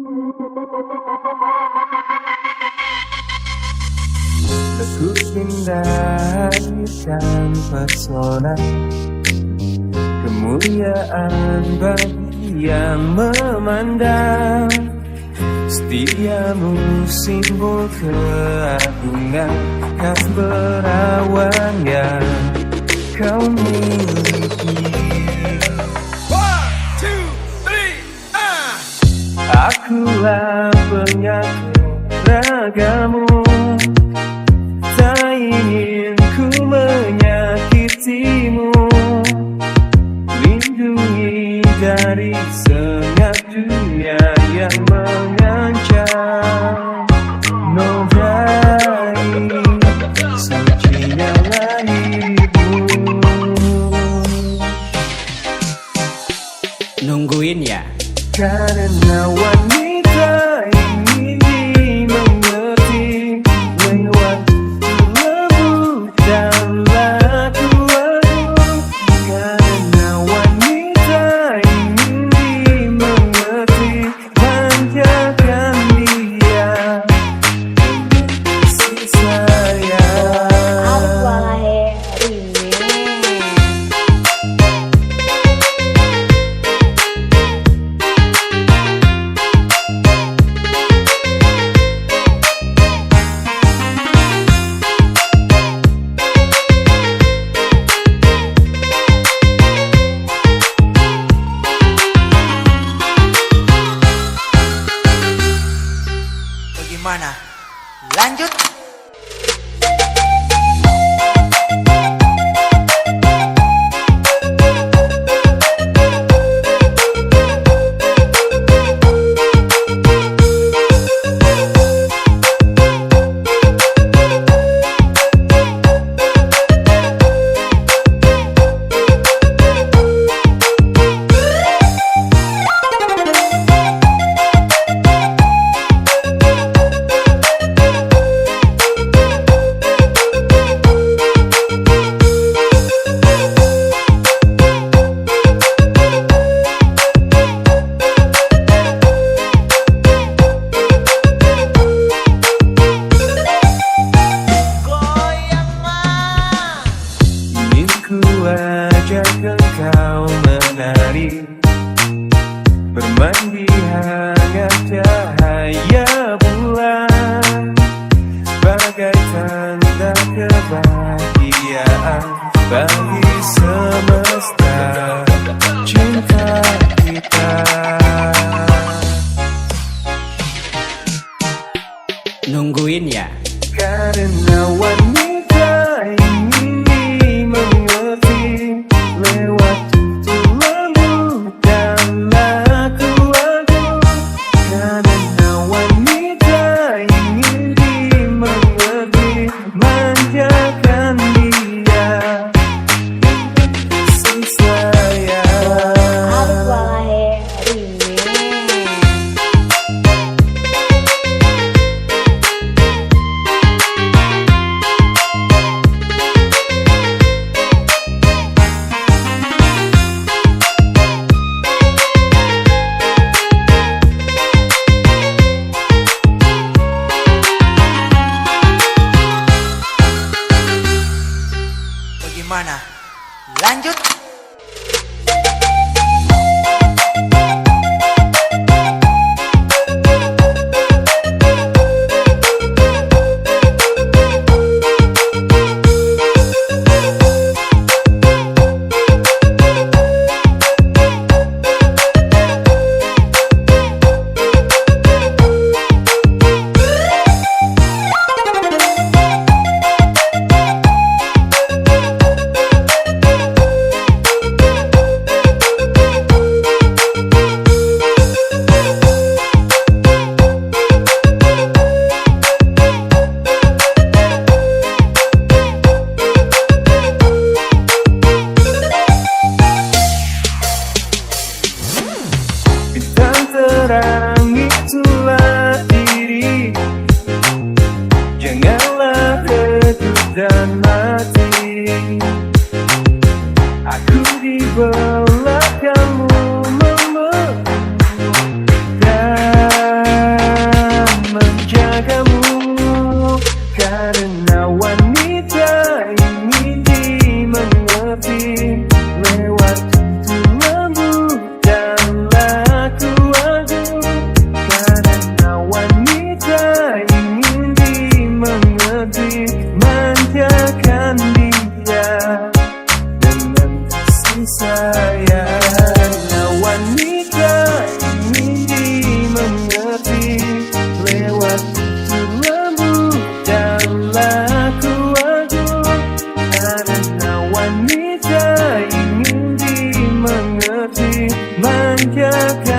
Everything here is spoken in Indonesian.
Ku indahkan pesona, kemuliaan bagi yang memandang. Setiamu simbol keagungan, khas berawan yang kau miliki. 1, 2, 3, Akulah penyatu ragamu, tak ingin ku menyakitimu. Lindungi dari senyap dunia yang mengancam. Nodai sucinya lahirmu. Nungguin ya? Karena wanita ini dimengerti lewat lembut dan laku-laku. Karena wanita ini dimengerti, manjakan dia si sayang. Bagaimana? Lanjut? Ajak engkau menari, bermain di hangat cahaya bulan, bagai tanda kebahagiaan bagi semesta cinta kita. Nungguin ya? Karena wanita ini mengerti lewat tutur lembut dan laku-laku. Karena wanita ini dimengerti, manjakan dia si sayang. Bagaimana? Lanjut? Terang itulah diri, janganlah redup dan mati. Aku di belakangmu memegang. menjagamu.